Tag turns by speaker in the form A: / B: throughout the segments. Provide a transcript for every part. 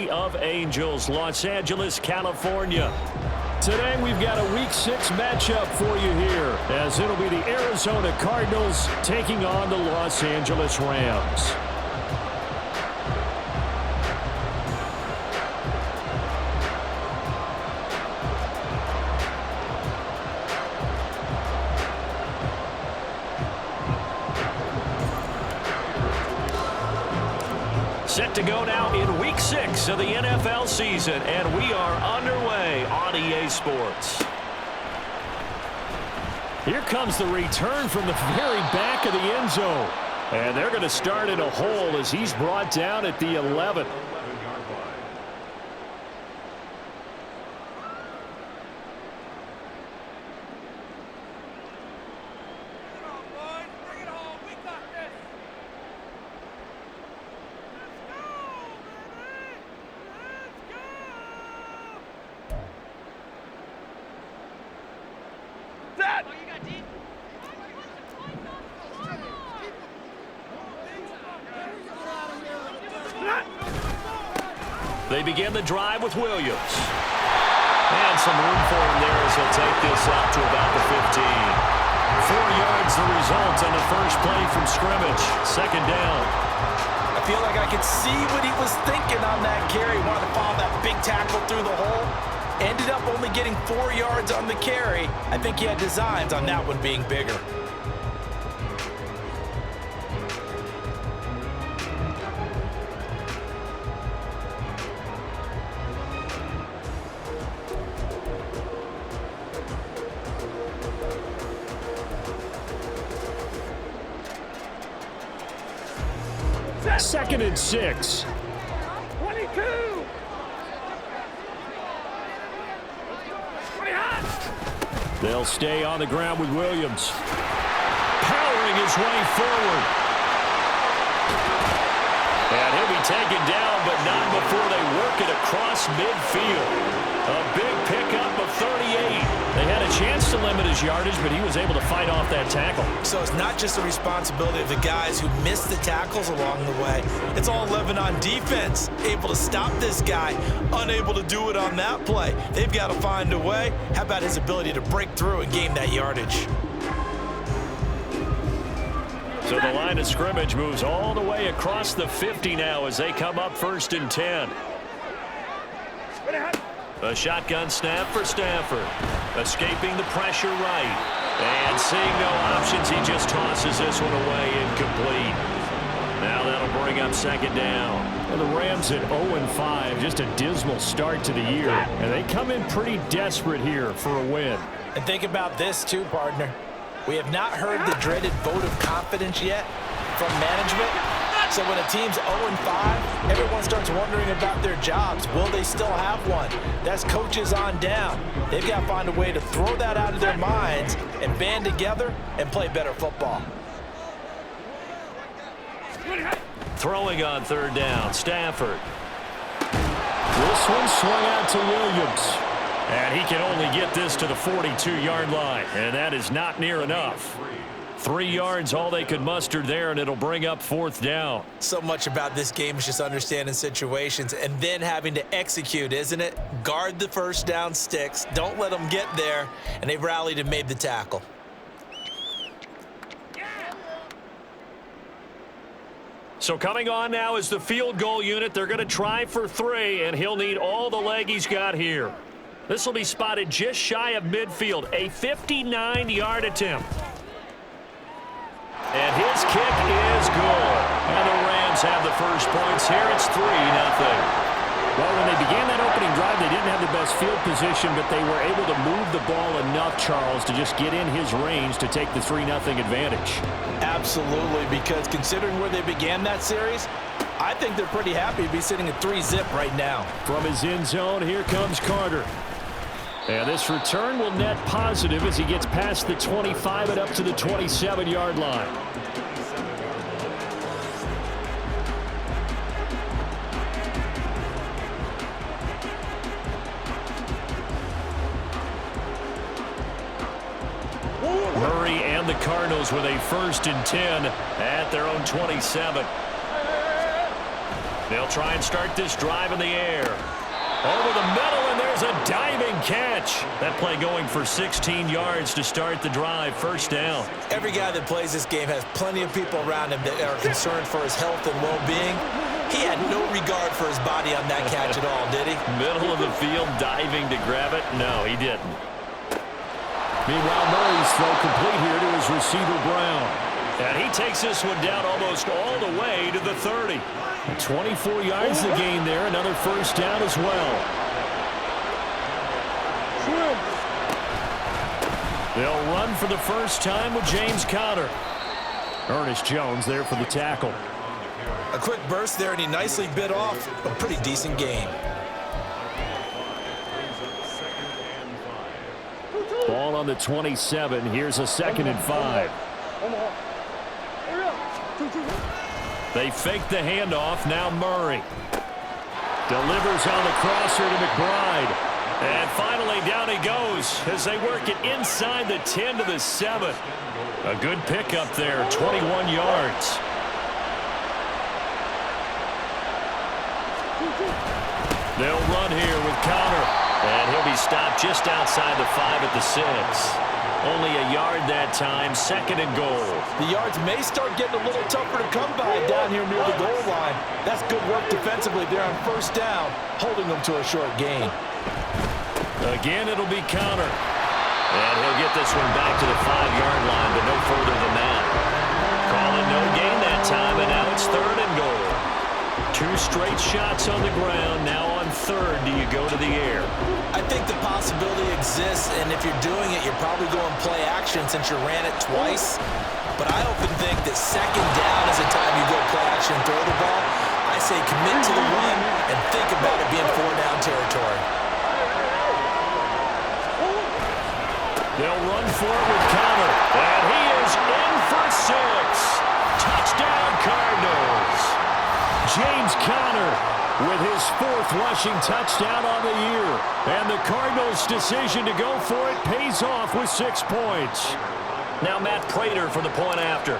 A: City of Angels, Los Angeles, California. Today we've got a Week 6 matchup for you here, as it'll be the Arizona Cardinals taking on the Los Angeles Rams. Set to go now in Week 6 of the NFL season, and we are underway on EA Sports. Here comes the return from the very back of the end zone, and they're going to start in a hole as he's brought down at the 11. They begin the drive with Williams. And some room for him there as he'll take this out to about the 15. 4 yards the result on the first play from scrimmage. Second down.
B: I feel like I could see what he was thinking on that carry. Wanted to follow that big tackle through the hole. Ended up only getting 4 yards on the carry. I think he had designs on that one being bigger.
A: Second and 6.
C: 22.
A: They'll stay on the ground with Williams. Powering his way forward. And he'll be taken down, but not before they work it across midfield. A big pickup of 38. They had a chance to limit his yardage, but he was able to fight off that tackle.
B: So it's not just the responsibility of the guys who missed the tackles along the way. It's all 11 on defense. Able to stop this guy, unable to do it on that play. They've got to find a way. How about his ability to break through and gain that yardage?
A: So the line of scrimmage moves all the way across the 50 now as they come up 1st and 10. A shotgun snap for Stafford. Escaping the pressure right. And seeing no options, he just tosses this one away incomplete. Now that'll bring up second down. And the Rams at 0-5, just a dismal start to the year. And they come in pretty desperate here for a win.
B: And think about this too, partner. We have not heard the dreaded vote of confidence yet from management. So when a team's 0-5, everyone starts wondering about their jobs. Will they still have one? That's coaches on down. They've got to find a way to throw that out of their minds and band together and play better football.
A: Throwing on third down, Stafford. This one swung out to Williams. And he can only get this to the 42-yard line. And that is not near enough. 3 yards, all they could muster there, and it'll bring up 4th down.
B: So much about this game is just understanding situations and then having to execute, isn't it? Guard the first down sticks. Don't let them get there. And they've rallied and made the tackle.
A: So coming on now is the field goal unit. They're going to try for 3, and he'll need all the leg he's got here. This will be spotted just shy of midfield. A 59-yard attempt. And his kick is good. And the Rams have the first points here. It's 3-0. Well, when they began that opening drive, they didn't have the best field position, but they were able to move the ball enough, Charles, to just get in his range to take the 3-0 advantage.
B: Absolutely, because considering where they began that series, I think they're pretty happy to be sitting at 3-zip right now.
A: From his end zone, here comes Carter. And this return will net positive as he gets past the 25 and up to the 27-yard line. Murray and the Cardinals with a 1st and 10 at their own 27. They'll try and start this drive in the air. Over the middle, and there's a diving catch. That play going for 16 yards to start the drive. First down.
B: Every guy that plays this game has plenty of people around him that are concerned for his health and well-being. He had no regard for his body on that catch at all, did he?
A: Middle of the field, diving to grab it. No, he didn't.
C: Meanwhile, Murray's throw complete here to his receiver, Brown.
A: And he takes this one down almost all the way to the 30.
C: 24 yards to gain there. Another first down as well.
A: They'll run for the first time with James Conner.
C: Ernest Jones there for the tackle.
B: A quick burst there, and he nicely bit off a pretty decent game.
C: Ball on the 27. Here's a 2nd and 5.
A: They fake the handoff. Now Murray delivers on the crosser to McBride. And finally down he goes as they work it inside the 10 to the 7. A good pickup there, 21 yards. They'll run here with Conner. And he'll be stopped just outside the 5 at the 6. Only a yard that time, 2nd and goal.
B: The yards may start getting a little tougher to come by down here near the goal line. That's good work defensively there on first down, holding them to a short gain.
A: Again, it'll be Conner. And he'll get this one back to the 5-yard line, but no further than that. Call it no gain that time, and now it's 3rd and goal. 2 straight shots on the ground. Now on 3rd, do you go to the air?
B: I think the possibility exists, and if you're doing it, you're probably going play action since you ran it twice. But I often think that 2nd down is the time you go play action and throw the ball. I say commit to the run and think about it being 4-down territory.
A: They'll run for it with Conner. And he is in for 6. Touchdown, Cardinals. James Conner with his 4th rushing touchdown on the year. And the Cardinals' decision to go for it pays off with 6 points. Now Matt Prater for the point after.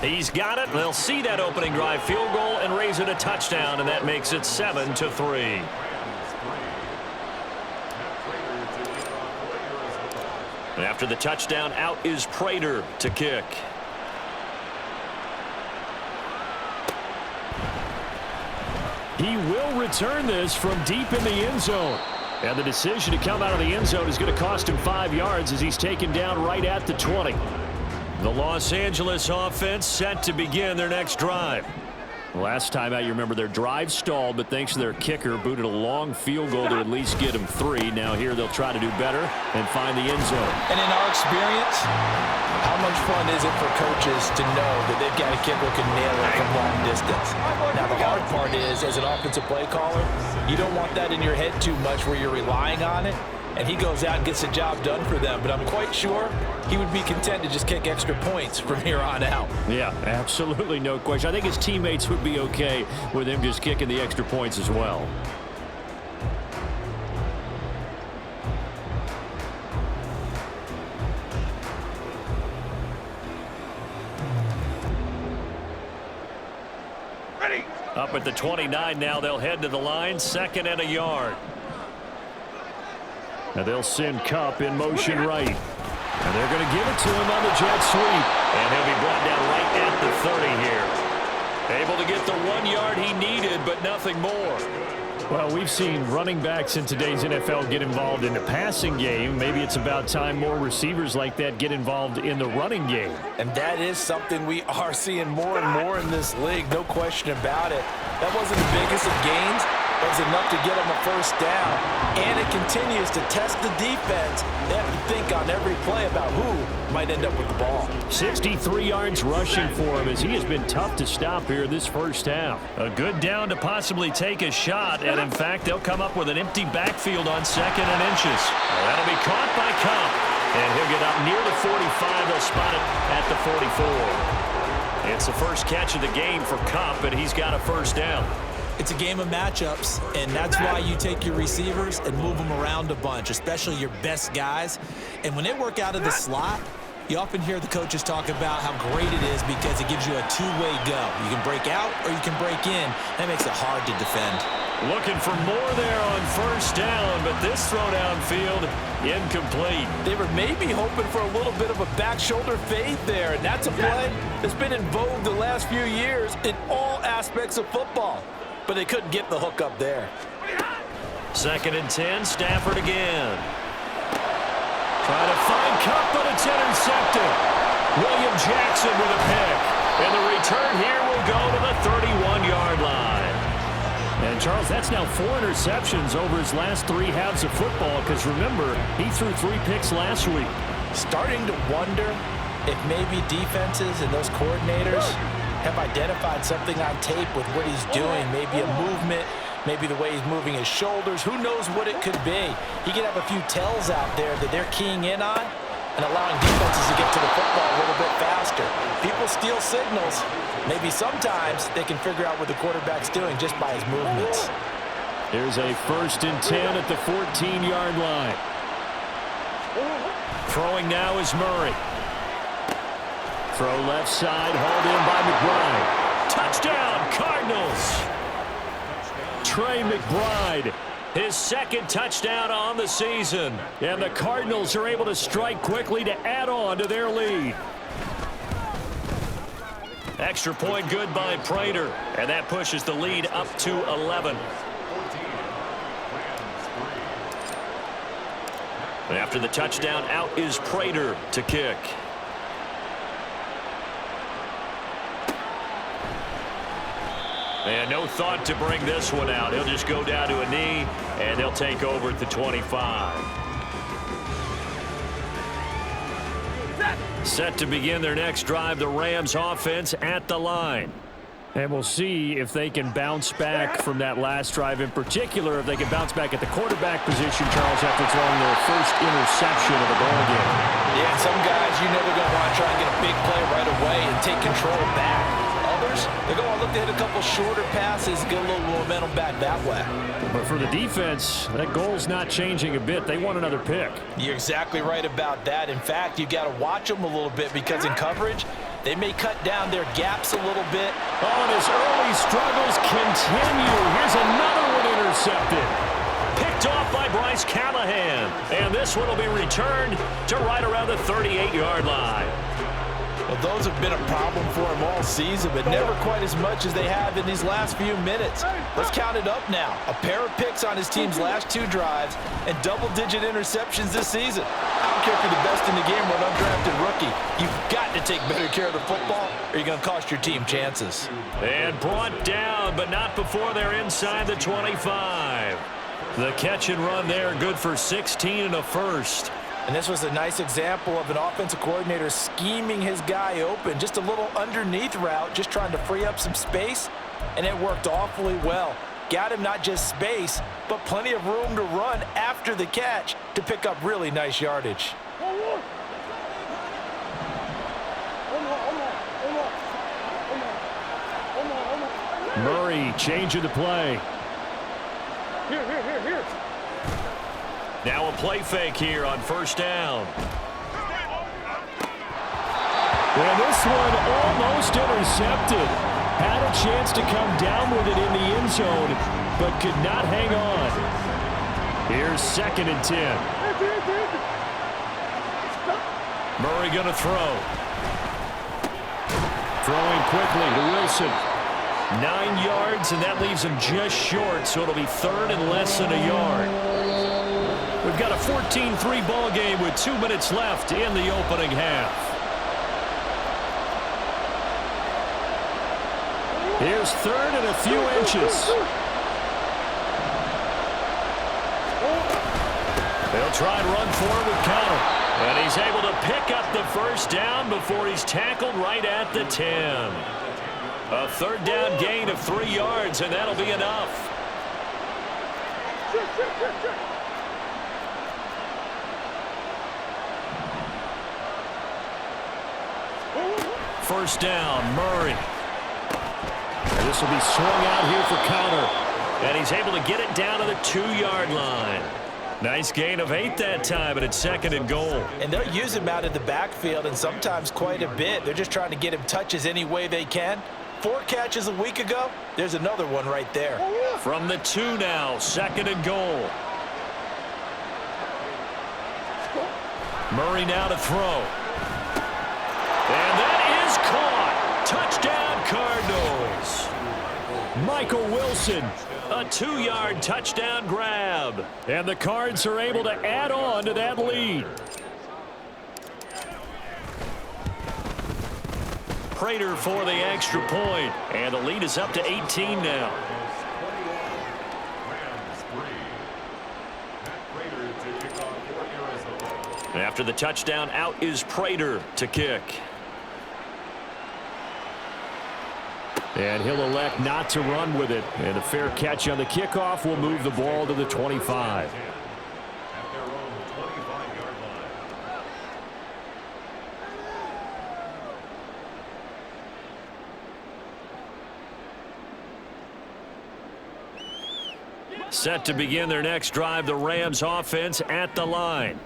A: He's got it. They'll see that opening drive field goal and raise it a touchdown, and that makes it 7-3. And after the touchdown, out is Prater to kick.
C: He will return this from deep in the end zone. And the decision to come out of the end zone is going to cost him 5 yards as he's taken down right at the 20.
A: The Los Angeles offense set to begin their next drive.
C: Last time out, you remember their drive stalled, but thanks to their kicker, booted a long field goal to at least get him 3. Now here they'll try to do better and find the end zone.
B: And in our experience, how much fun is it for coaches to know that they've got a kicker who can nail it from long distance? Now the hard part is, as an offensive play caller, you don't want that in your head too much where you're relying on it. And he goes out and gets the job done for them. But I'm quite sure he would be content to just kick extra points from here on out.
C: Yeah, absolutely no question. I think his teammates would be okay with him just kicking the extra points as well.
A: Ready. Up at the 29 now, they'll head to the line, 2nd and a yard.
C: Now they'll send Kupp in motion right. And they're going to give it to him on the jet sweep.
A: And he'll be brought down right at the 30 here. Able to get the 1 yard he needed, but nothing more.
C: Well, we've seen running backs in today's NFL get involved in the passing game. Maybe it's about time more receivers like that get involved in the running game.
B: And that is something we are seeing more and more in this league, no question about it. That wasn't the biggest of gains. It was enough to get them a first down. And it continues to test the defense. They have to think on every play about who might end up with the ball.
C: 63 yards rushing for him as he has been tough to stop here this first half.
A: A good down to possibly take a shot. And, in fact, they'll come up with an empty backfield on 2nd and inches. Well, that'll be caught by Kupp. And he'll get up near the 45. They'll spot it at the 44. It's the first catch of the game for Kupp, and he's got a first down.
B: It's a game of matchups, and that's why you take your receivers and move them around a bunch, especially your best guys. And when they work out of the slot, You often hear the coaches talk about how great it is because it gives you a two-way go. You can break out or you can break in. That makes it hard to defend.
A: Looking for more there on first down, but this throw downfield incomplete.
B: They were maybe hoping for a little bit of a back shoulder fade there, and that's a play that's been in vogue the last few years in all aspects of football. But they couldn't get the hook up there.
A: 2nd and 10, Stafford again. Trying to find Cup, but it's intercepted. William Jackson with a pick. And the return here will go to the 31-yard line.
C: And, Charles, that's now 4 interceptions over his last 3 halves of football because, remember, he threw 3 picks last week.
B: Starting to wonder if maybe defenses and those coordinators have identified something on tape with what he's doing, maybe a movement, maybe the way he's moving his shoulders. Who knows what it could be? He could have a few tells out there that they're keying in on and allowing defenses to get to the football a little bit faster. People steal signals. Maybe sometimes they can figure out what the quarterback's doing just by his movements.
C: Here's a 1st and 10 at the 14-yard line.
A: Throwing now is Murray.
C: Throw left side, hauled in by McBride.
A: Touchdown, Cardinals.
C: Trey McBride.
A: His 2nd touchdown on the season.
C: And the Cardinals are able to strike quickly to add on to their lead.
A: Extra point good by Prater. And that pushes the lead up to 11. After the touchdown, out is Prater to kick. And no thought to bring this one out. He'll just go down to a knee, and they'll take over at the 25. Set to begin their next drive, the Rams offense at the line.
C: And we'll see if they can bounce back from that last drive, in particular if they can bounce back at the quarterback position, Charles, after throwing their first interception of the ball game.
B: Yeah, some guys, you know they're going to want to try and get a big play right away and take control back. Others, they're going to look to hit a couple shorter passes and get a little momentum back that way.
C: But for the defense, that goal's not changing a bit. They want another pick.
B: You're exactly right about that. In fact, you got to watch them a little bit because in coverage, they may cut down their gaps a little bit.
C: Oh, and his early struggles continue. Here's another one intercepted.
A: Picked off by Bryce Callahan. And this one will be returned to right around the 38-yard line.
B: Well, those have been a problem for him all season, but never quite as much as they have in these last few minutes. Let's count it up now. A pair of picks on his team's last 2 drives and double-digit interceptions this season. I don't care if you're the best in the game or an undrafted rookie. You've got to take better care of the football or you're going to cost your team chances.
A: And brought down, but not before they're inside the 25. The catch and run there, good for 16 and a first.
B: And this was a nice example of an offensive coordinator scheming his guy open. Just a little underneath route, just trying to free up some space, and it worked awfully well. Got him not just space, but plenty of room to run after the catch to pick up really nice yardage.
C: Murray changing the play.
D: Here.
A: Now a play fake here on first down.
C: And this one almost intercepted. Had a chance to come down with it in the end zone, but could not hang on. Here's 2nd and 10.
A: Murray going to throw.
C: Throwing quickly to Wilson.
A: 9 yards, and that leaves him just short, so it'll be 3rd and less than a yard. We've got a 14-3 ball game with 2 minutes left in the opening half.
C: Here's 3rd and a few inches.
A: They'll try and run forward with Connor. And he's able to pick up the first down before he's tackled right at the 10. A 3rd down gain of 3 yards, and that'll be enough. First down, Murray.
C: And this will be swung out here for Connor.
A: And he's able to get it down to the 2-yard line. Nice gain of 8 that time, and it's 2nd and goal.
B: And they'll use him out in the backfield, and sometimes quite a bit. They're just trying to get him touches any way they can. 4 catches a week ago, there's another one right there.
A: From the 2 now, 2nd and goal. Murray now to throw. And that is caught. Touchdown, Cardinals.
C: Michael Wilson.
A: A 2-yard touchdown grab.
C: And the Cards are able to add on to that lead.
A: Prater for the extra point. And the lead is up to 18 now. After the touchdown, out is Prater to kick.
C: And he'll elect not to run with it. And a fair catch on the kickoff will move the ball to the 25.
A: Set to begin their next drive, the Rams offense at the line.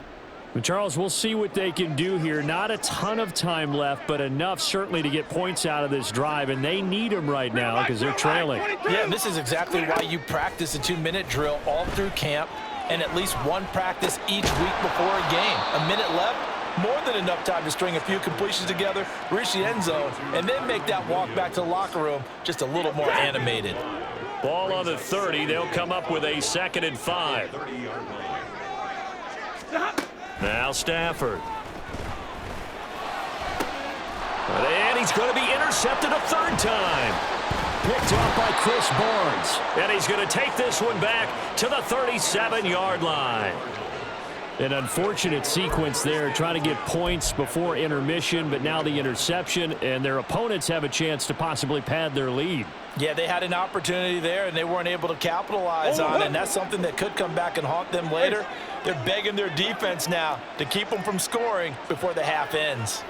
C: Charles, we'll see what they can do here. Not a ton of time left, but enough certainly to get points out of this drive, and they need them right now because they're trailing.
B: Yeah, and this is exactly why you practice a 2-minute drill all through camp and at least one practice each week before a game. A minute left, more than enough time to string a few completions together, reach the end zone, and then make that walk back to the locker room just a little more animated.
A: Ball on the 30. They'll come up with a 2nd and 5. Now Stafford. And he's going to be intercepted a 3rd time.
C: Picked off by Chris Barnes.
A: And he's going to take this one back to the 37-yard line.
C: An unfortunate sequence there, trying to get points before intermission, but now the interception, and their opponents have a chance to possibly pad their lead.
B: Yeah, they had an opportunity there, and they weren't able to capitalize on it, and that's something that could come back and haunt them later. They're begging their defense now to keep them from scoring before the half ends.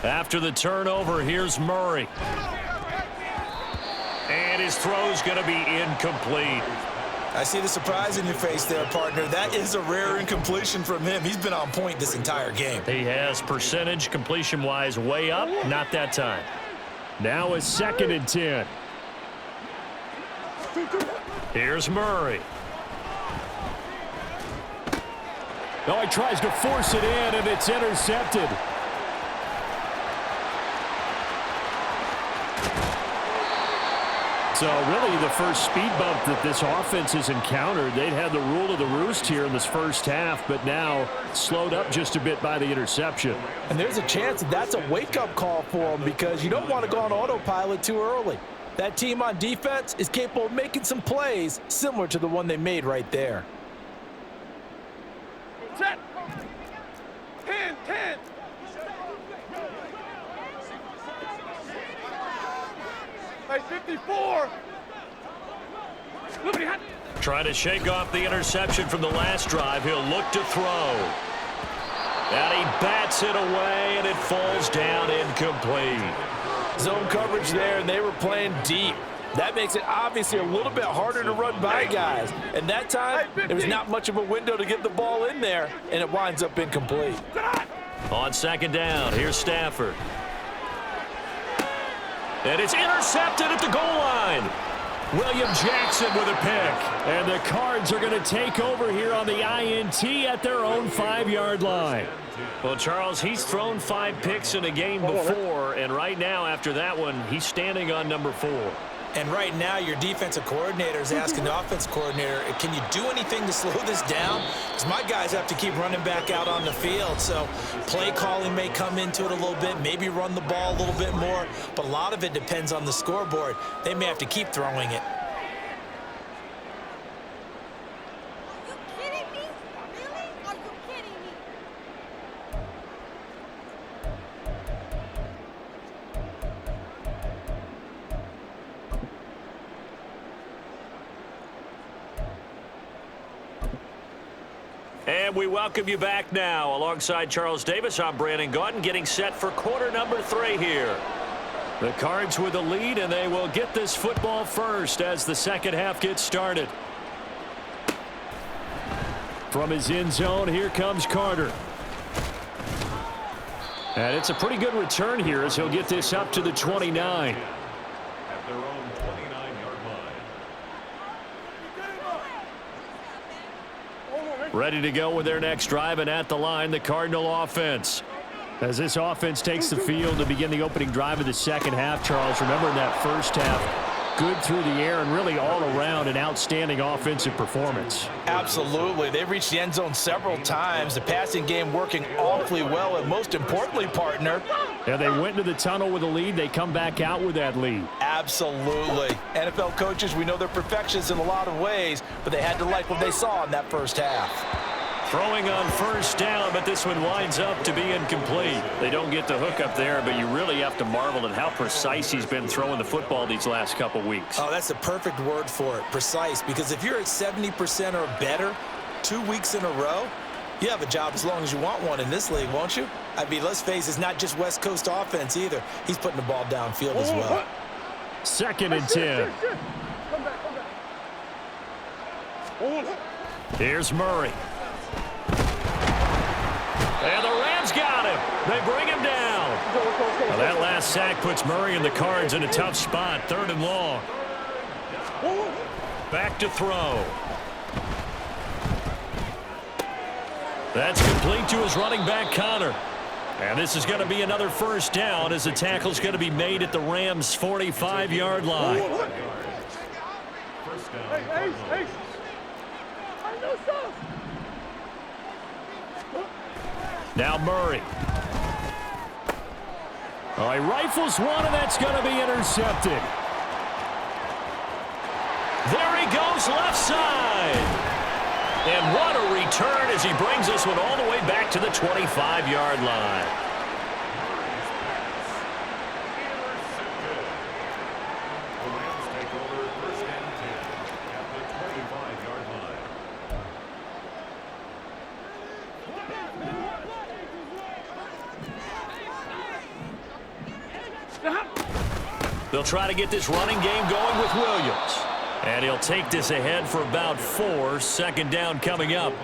A: After the turnover, here's Murray. And his throw's going to be incomplete.
B: I see the surprise in your face there, partner. That is a rare incompletion from him. He's been on point this entire game.
A: He has percentage completion-wise way up. Not that time.
C: Now a 2nd and 10.
A: Here's Murray.
C: Oh, he tries to force it in, and it's intercepted. So really the first speed bump that this offense has encountered. They'd had the rule of the roost here in this first half, but now slowed up just a bit by the interception.
B: And there's a chance that's a wake-up call for them because you don't want to go on autopilot too early. That team on defense is capable of making some plays similar to the one they made right there.
D: Set. 10. Hey, 54.
A: Trying to shake off the interception from the last drive. He'll look to throw. And he bats it away, and it falls down incomplete.
B: Zone coverage there, and they were playing deep. That makes it obviously a little bit harder to run by guys. And that time, there was not much of a window to get the ball in there, and it winds up incomplete.
A: On 2nd down, here's Stafford. And it's intercepted at the goal line. William Jackson with a pick.
C: And the Cards are going to take over here on the INT at their own 5-yard line.
A: Well, Charles, he's thrown 5 picks in a game before, and right now after that one, he's standing on number 4.
B: And right now, your defensive coordinator is asking the offensive coordinator, can you do anything to slow this down? Because my guys have to keep running back out on the field. So play calling may come into it a little bit, maybe run the ball a little bit more. But a lot of it depends on the scoreboard. They may have to keep throwing it.
A: And we welcome you back now. Alongside Charles Davis, I'm Brandon Gaudin, getting set for quarter number 3 here. The Cards with the lead, and they will get this football first as the second half gets started.
C: From his end zone, here comes Carter. And it's a pretty good return here as he'll get this up to the 29.
A: At their own 29-yard line. Ready to go with their next drive, and at the line, the Cardinal offense.
C: As this offense takes the field to begin the opening drive of the second half, Charles, remember in that first half, good through the air and really all around an outstanding offensive performance.
B: Absolutely. They've reached the end zone several times. The passing game working awfully well, and most importantly, partner.
C: Yeah, they went into the tunnel with a lead. They come back out with that lead.
B: Absolutely. NFL coaches, we know they're perfectionists in a lot of ways, but they had to like what they saw in that first half.
A: Throwing on first down, but this one winds up to be incomplete. They don't get the hook up there, but you really have to marvel at how precise he's been throwing the football these last couple weeks.
B: Oh, that's the perfect word for it, precise, because if you're at 70% or better 2 weeks in a row, you have a job as long as you want one in this league, won't you? I mean, let's face it, it's not just West Coast offense either. He's putting the ball downfield as well.
C: 2nd and 10.
D: Come back.
A: Here's Murray. And the Rams got him. They bring him down. Well, that last sack puts Murray and the Cards in a tough spot. 3rd and long. Back to throw. That's complete to his running back, Connor. And this is going to be another first down as the tackle's going to be made at the Rams' 45-yard line.
D: Hey. I know some.
C: Now Murray. Oh, he rifles one, and that's going to be intercepted.
A: There he goes left side. And what a return as he brings this one all the way back to the 25-yard line. They'll try to get this running game going with Williams. And he'll take this ahead for about 4. 2nd down coming up.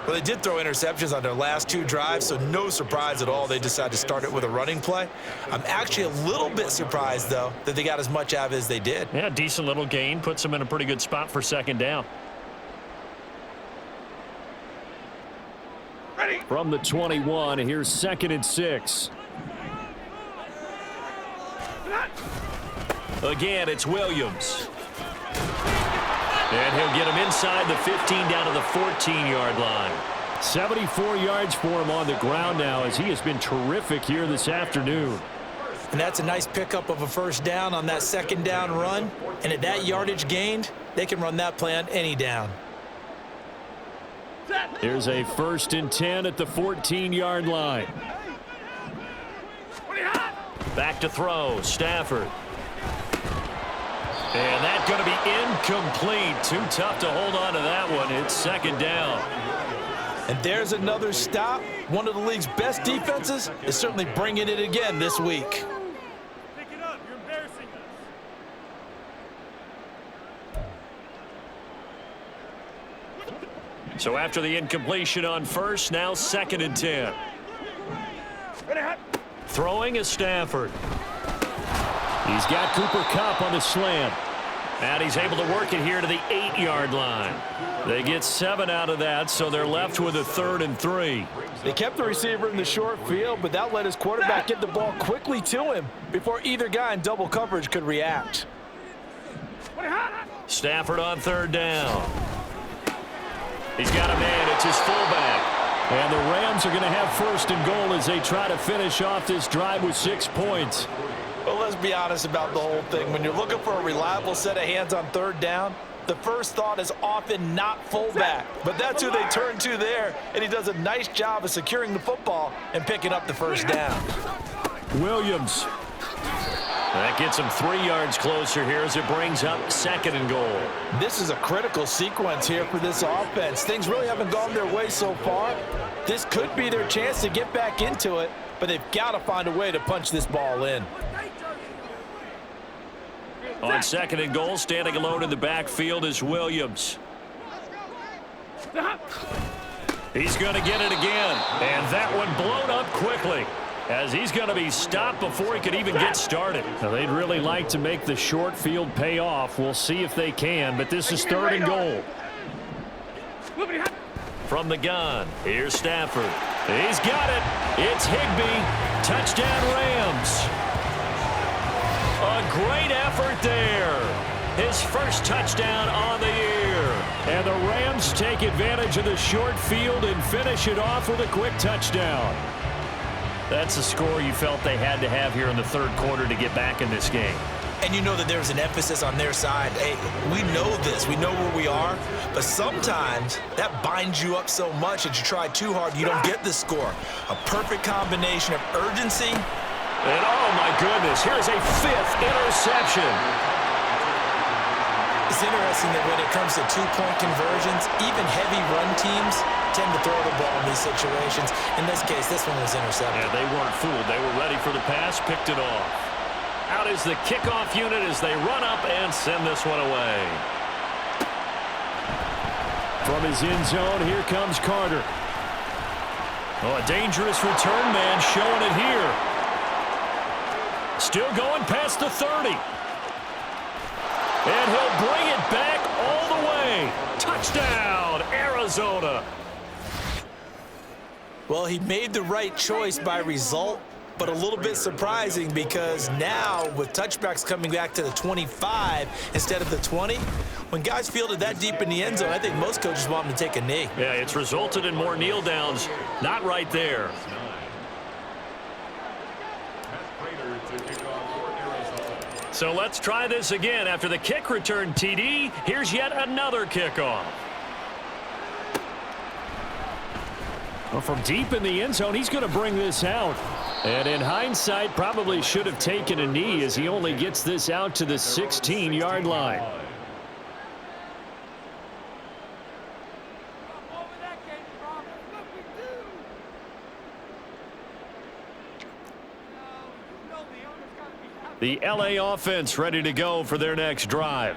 B: Well, they did throw interceptions on their last 2 drives, so no surprise at all they decided to start it with a running play. I'm actually a little bit surprised, though, that they got as much out of it as they did.
A: Yeah, decent little gain. Puts them in a pretty good spot for 2nd down.
D: Ready.
C: From the 21, here's 2nd and 6.
A: Again, it's Williams. And he'll get him inside the 15 down to the 14-yard line.
C: 74 yards for him on the ground now as he has been terrific here this afternoon.
B: And that's a nice pickup of a first down on that 2nd down run. And at that yardage gained, they can run that play on any down.
C: Here's a 1st and 10 at the 14-yard line.
A: Back to throw, Stafford. And that's going to be incomplete. Too tough to hold on to that one. It's 2nd down.
B: And there's another stop. One of the league's best defenses is certainly bringing it again this week.
D: Pick it up. You're embarrassing us.
A: So after the incompletion on first, now 2nd and 10. Throwing is Stafford.
C: He's got Cooper Kupp on the slant.
A: And he's able to work it here to the 8-yard line. They get 7 out of that, so they're left with a 3rd and 3.
B: They kept the receiver in the short field, but that let his quarterback get the ball quickly to him before either guy in double coverage could react.
A: Stafford on 3rd down. He's got a man. It's his fullback.
C: And the Rams are going to have 1st and goal as they try to finish off this drive with 6 points.
B: Well, let's be honest about the whole thing. When you're looking for a reliable set of hands on 3rd down, the first thought is often not fullback. But that's who they turn to there, and he does a nice job of securing the football and picking up the first down.
C: Williams.
A: That gets him 3 yards closer here as it brings up 2nd and goal.
B: This is a critical sequence here for this offense. Things really haven't gone their way so far. This could be their chance to get back into it, but they've got to find a way to punch this ball in.
A: On second and goal, standing alone in the backfield is Williams. He's going to get it again. And that one blown up quickly, as he's going to be stopped before he could even get started.
C: Now, they'd really like to make the short field pay off. We'll see if they can, but this is third and goal.
A: From the gun, here's Stafford. He's got it. It's Higbee. Touchdown, Rams. A great effort there. His first touchdown on the year.
C: And the Rams take advantage of the short field and finish it off with a quick touchdown.
A: That's a score you felt they had to have here in the third quarter to get back in this game.
B: And you know that there's an emphasis on their side. Hey, we know this. We know where we are. But sometimes that binds you up so much that you try too hard, you don't get the score. A perfect combination of urgency.
A: And oh my goodness, here's a fifth interception.
B: It's interesting that when it comes to two-point conversions, even heavy run teams tend to throw the ball in these situations. In this case, this one was intercepted.
A: Yeah, they weren't fooled. They were ready for the pass, picked it off. Out is the kickoff unit as they run up and send this one away.
C: From his end zone, here comes Carter.
A: Oh, a dangerous return man showing it here. Still going past the 30. And he'll bring it back all the way. Touchdown, Arizona.
B: Well, he made the right choice by result, but a little bit surprising because now with touchbacks coming back to the 25 instead of the 20, when guys fielded that deep in the end zone, I think most coaches want them to take a knee.
A: Yeah, it's resulted in more kneel downs. Not right there. So let's try this again. After the kick return TD, here's yet another kickoff.
C: Well, from deep in the end zone, he's going to bring this out. And in hindsight, probably should have taken a knee as he only gets this out to the 16-yard line.
A: The LA offense ready to go for their next drive.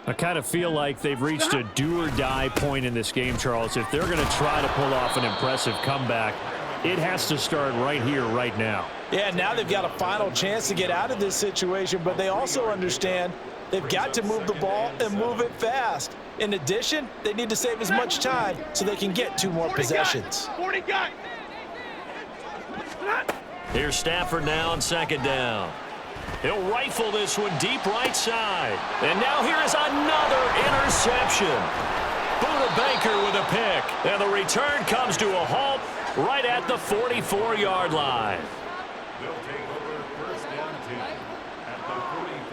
C: I kind of feel like they've reached a do-or-die point in this game, Charles. If they're going to try to pull off an impressive comeback, it has to start right here, right now.
B: Yeah, now they've got a final chance to get out of this situation, but they also understand they've got to move the ball and move it fast. In addition, they need to save as much time so they can get 2 more possessions.
D: 40 guys.
A: Here's Stafford now on second down. He'll rifle this one deep right side. And now here is another interception. Buda Baker with a pick. And the return comes to a halt right at the 44-yard line.
E: They'll take over first down 10 at the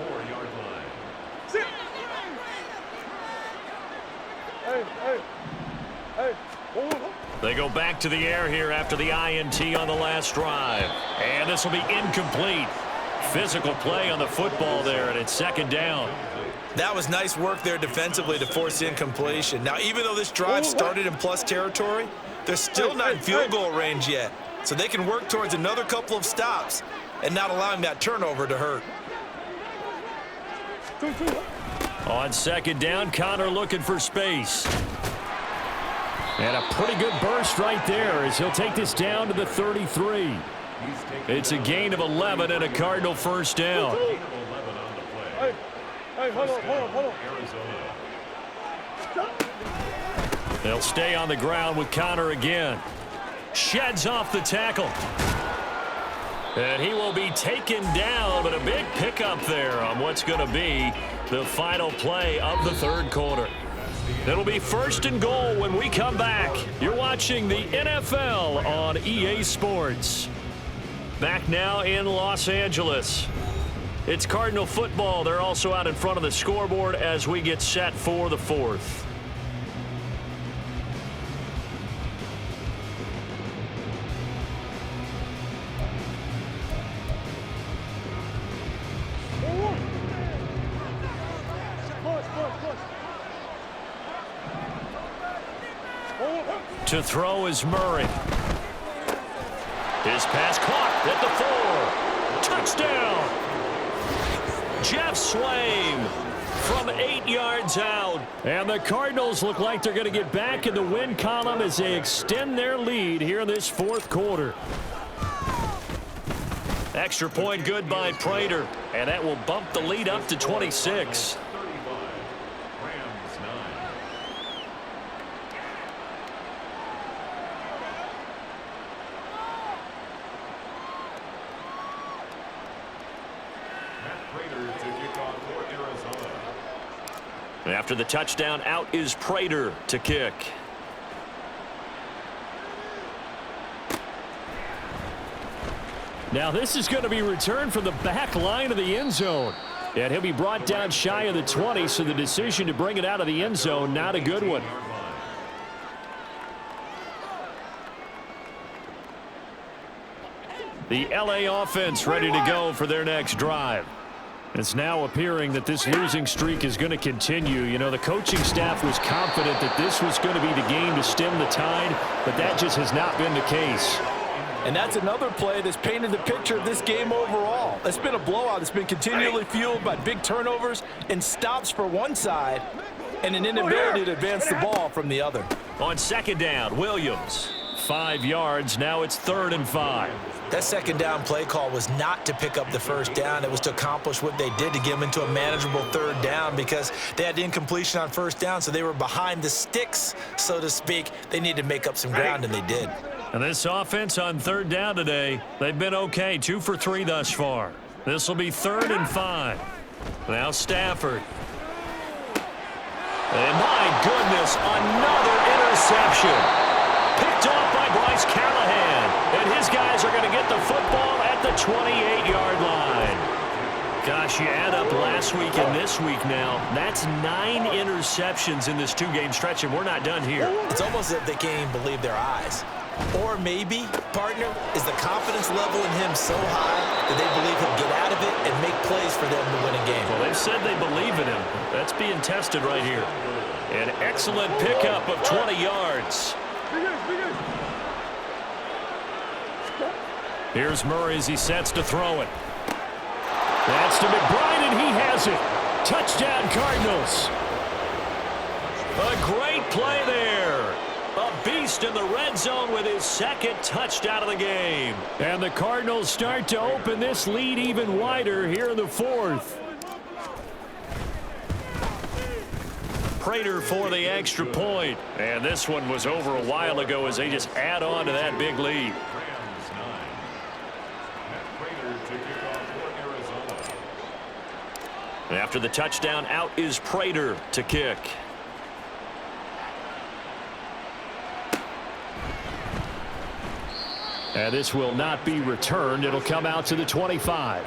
E: 44-yard line.
D: Hey.
A: They go back to the air here after the INT on the last drive. And this will be incomplete. Physical play on the football there, and it's second down.
B: That was nice work there defensively to force incompletion. Now, even though this drive started in plus territory, they're still not in field goal range yet. So they can work towards another couple of stops and not allowing that turnover to hurt.
A: On second down, Connor looking for space.
C: And a pretty good burst right there as he'll take this down to the 33.
A: It's a gain of 11 and a Cardinal first down.
D: Hey, hold on.
A: They'll stay on the ground with Connor again. Sheds off the tackle. And he will be taken down, but a big pickup there on what's going to be the final play of the third quarter. It'll be first and goal when we come back. You're watching the NFL on EA Sports. Back now in Los Angeles. It's Cardinal football. They're also out in front of the scoreboard as we get set for the fourth. To throw is Murray. His pass caught at the 4. Touchdown. Jeff Swaim from 8 yards out.
C: And the Cardinals look like they're going to get back in the win column as they extend their lead here in this fourth quarter.
A: Extra point good by Prater, and that will bump the lead up to 26. After the touchdown, out is Prater to kick.
C: Now this is going to be returned from the back line of the end zone. And he'll be brought down shy of the 20, so the decision to bring it out of the end zone, not a good one. The LA offense ready to go for their next drive. It's now appearing that this losing streak is going to continue. You know, the coaching staff was confident that this was going to be the game to stem the tide, but that just has not been the case.
B: And that's another play that's painted the picture of this game overall. It's been a blowout. It's been continually fueled by big turnovers and stops for one side and an inability to advance the ball from the other.
A: On second down, Williams.
C: 5 yards. Now it's 3rd and 5.
B: That second down play call was not to pick up the first down. It was to accomplish what they did to get them into a manageable 3rd down because they had incompletion on first down, so they were behind the sticks, so to speak. They needed to make up some ground, and they did.
A: And this offense on 3rd down today, they've been okay. 2 for 3 thus far. This will be 3rd and 5. Now Stafford. And my goodness, another interception. Picked off by Bryce Callahan. And his guys are going to get the football at the 28-yard line. Gosh, you add up last week and this week now. That's 9 interceptions in this 2-game stretch, and we're not done here.
B: It's almost as if they can't even believe their eyes. Or maybe, partner, is the confidence level in him so high that they believe he'll get out of it and make plays for them to win a game.
A: Well, they've said they believe in him. That's being tested right here. An excellent pickup of 20 yards. Here's Murray as he sets to throw it.
C: That's to McBride, and he has it. Touchdown, Cardinals.
A: A great play there. A beast in the red zone with his 2nd touchdown of the game.
C: And the Cardinals start to open this lead even wider here in the 4th.
A: Prater for the extra point. And this one was over a while ago as they just add on to that big lead. After the touchdown, out is Prater to kick.
C: And this will not be returned. It'll come out to the 25.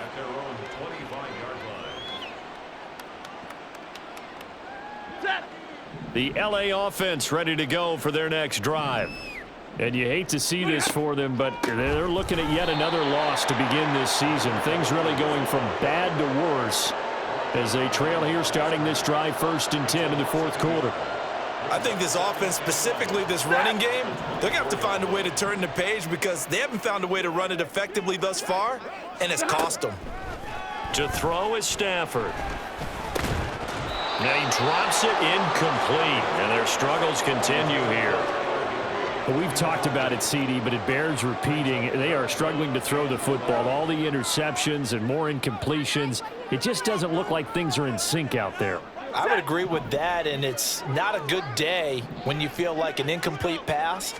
C: The LA offense ready to go for their next drive. And you hate to see this for them, but they're looking at yet another loss to begin this season. Things really going from bad to worse as they trail here starting this drive 1st and 10 in the 4th quarter.
B: I think this offense, specifically this running game, they're going to have to find a way to turn the page because they haven't found a way to run it effectively thus far, and it's cost them.
A: To throw is Stafford. Now he drops it incomplete, and their struggles continue here.
C: Well, we've talked about it, CD, but it bears repeating. They are struggling to throw the football. All the interceptions and more incompletions. It just doesn't look like things are in sync out there.
B: I would agree with that, and it's not a good day when you feel like an incomplete pass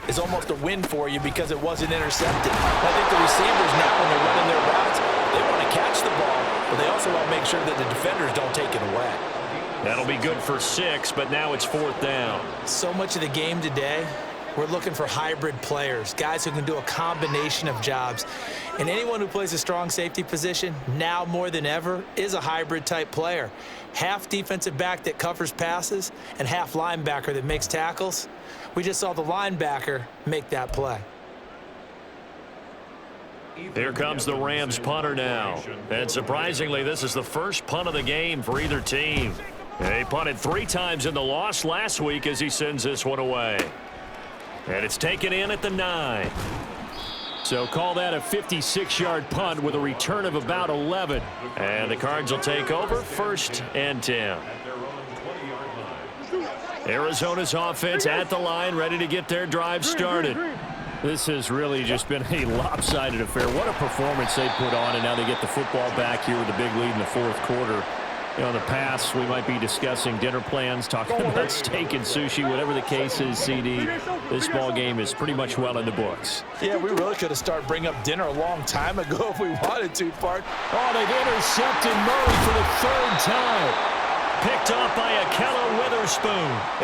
B: is almost a win for you because it wasn't intercepted. I think the receivers now, when they're running their routes, they want to catch the ball, but they also want to make sure that the defenders don't take it away.
A: That'll be good for 6, but now it's 4th down.
B: So much of the game today, we're looking for hybrid players, guys who can do a combination of jobs. And anyone who plays a strong safety position, now more than ever, is a hybrid-type player. Half defensive back that covers passes and half linebacker that makes tackles. We just saw the linebacker make that play.
A: Here comes the Rams punter now. And surprisingly, this is the first punt of the game for either team. They punted 3 times in the loss last week as he sends this one away. And it's taken in at the 9.
C: So call that a 56-yard punt with a return of about 11.
A: And the Cards will take over 1st and 10. Arizona's offense at the line, ready to get their drive started.
C: This has really just been a lopsided affair. What a performance they put on, and now they get the football back here with a big lead in the 4th quarter. You know, in the past, we might be discussing dinner plans, talking about steak and sushi, whatever the case is, CD. This ball game is pretty much well in the books.
B: Yeah, we really could have started bringing up dinner a long time ago if we wanted to, Bart.
C: Oh, they've intercepted Murray for the 3rd time.
A: Picked off by Akello Witherspoon.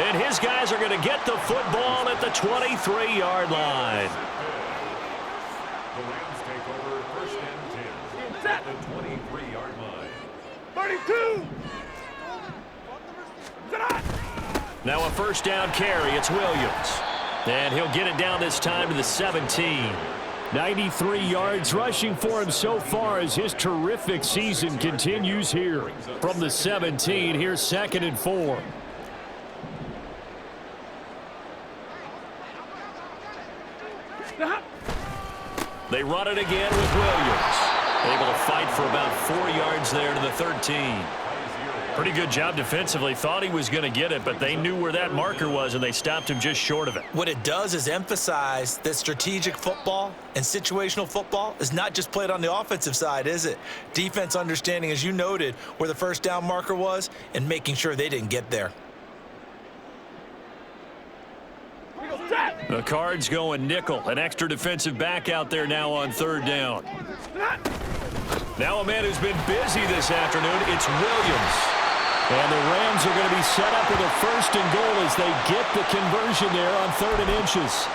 A: And his guys are going to get the football at the 23-yard line.
E: The Rams take over 1st and 10 at the 23-yard line.
D: 32!
A: Now a 1st down carry. It's Williams. And he'll get it down this time to the 17.
C: 93 yards rushing for him so far as his terrific season continues here. From the 17, here's 2nd and 4.
A: They run it again with Williams. Able to fight for about 4 yards there to the 13. Pretty good job defensively. Thought he was going to get it, but they knew where that marker was, and they stopped him just short of it.
B: What it does is emphasize that strategic football and situational football is not just played on the offensive side, is it? Defense understanding, as you noted, where the 1st down marker was and making sure they didn't get there.
A: The Cards going nickel. An extra defensive back out there now on 3rd down. Now a man who's been busy this afternoon, it's Williams.
C: And the Rams are going to be set up with a 1st and goal as they get the conversion there on 3rd and inches.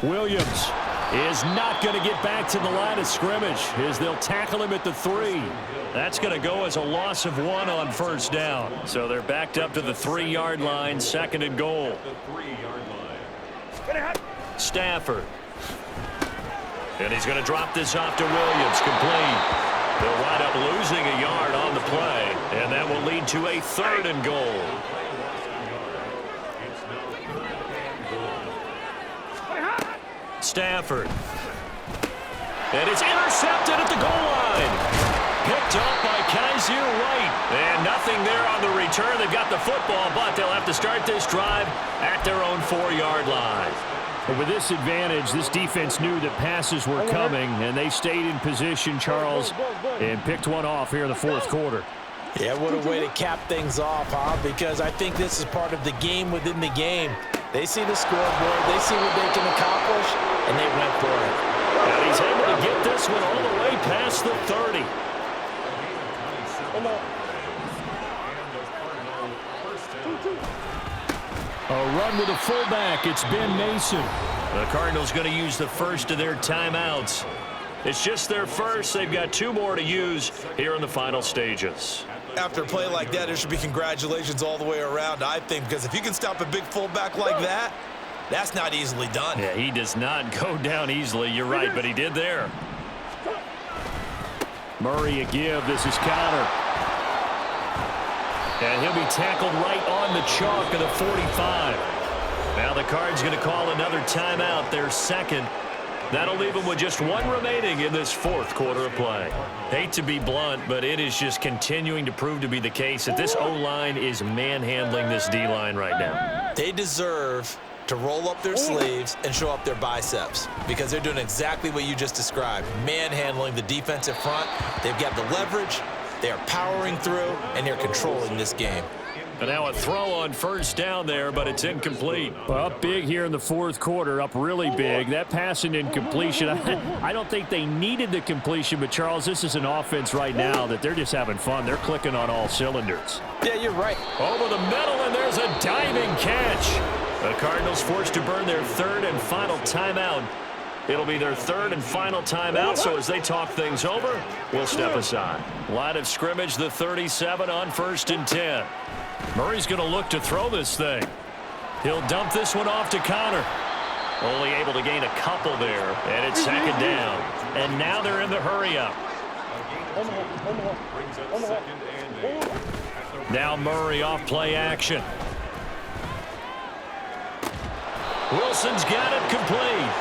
C: Williams is not going to get back to the line of scrimmage as they'll tackle him at the 3.
A: That's going to go as a loss of 1 on 1st down. So they're backed up to the 3-yard line, 2nd and goal. Stafford. And he's going to drop this off to Williams, complete. They'll wind up losing a yard on the play, and that will lead to a 3rd and goal. Stafford. And it's intercepted at the goal line. Picked up by Kaiser White. And nothing there on the return. They've got the football, but they'll have to start this drive at their own 4-yard line.
C: But with this advantage, this defense knew that passes were coming, and they stayed in position, Charles, and picked one off here in the 4th quarter.
B: Yeah, what a way to cap things off, huh? Because I think this is part of the game within the game. They see the scoreboard, they see what they can accomplish, and they went for it.
A: And he's able to get this one all the way past the 30.
C: A run with a fullback. It's Ben Mason.
A: The Cardinals going to use the 1st of their timeouts. It's just their 1st. They've got 2 more to use here in the final stages.
B: After a play like that, there should be congratulations all the way around, I think, because if you can stop a big fullback like that, that's not easily done.
A: Yeah, he does not go down easily. You're right, but he did there.
C: Murray a give. This is counter.
A: And he'll be tackled right on the chalk of the 45. Now the Cards going to call another timeout, their 2nd. That'll leave them with just 1 remaining in this 4th quarter of play. Hate to be blunt, but it is just continuing to prove to be the case that this O-line is manhandling this D-line right now.
B: They deserve to roll up their sleeves and show up their biceps because they're doing exactly what you just described, manhandling the defensive front. They've got the leverage, they are powering through, and they're controlling this game.
A: And now a throw on 1st down there, but it's incomplete.
C: Well, up big here in the 4th quarter, up really big. That passing incompletion, I don't think they needed the completion, but Charles, this is an offense right now that they're just having fun. They're clicking on all cylinders.
B: Yeah, you're right.
A: Over the middle, and there's a diving catch. The Cardinals forced to burn their 3rd and final timeout. It'll be their 3rd and final timeout, so as they talk things over, we'll step aside. Line of scrimmage, the 37 on 1st and 10. Murray's going to look to throw this thing. He'll dump this one off to Connor. Only able to gain a couple there, and it's 2nd down. And now they're in the hurry-up.
E: Brings up 2nd and 8 at the
A: Now Murray off play action. Wilson's got it complete.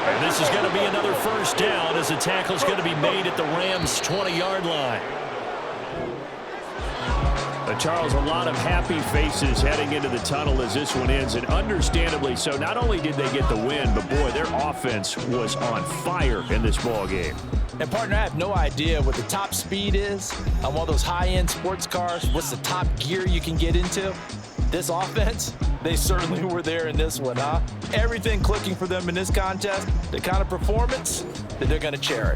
A: And this is going to be another first down as the tackle's going to be made at the Rams' 20-yard line.
C: Charles, a lot of happy faces heading into the tunnel as this one ends, and understandably so. Not only did they get the win, but boy, their offense was on fire in this ball game.
B: And partner, I have no idea what the top speed is on one of those high-end sports cars. What's the top gear you can get into? This offense, they certainly were there in this one, huh? Everything clicking for them in this contest, the kind of performance that they're going to cherish.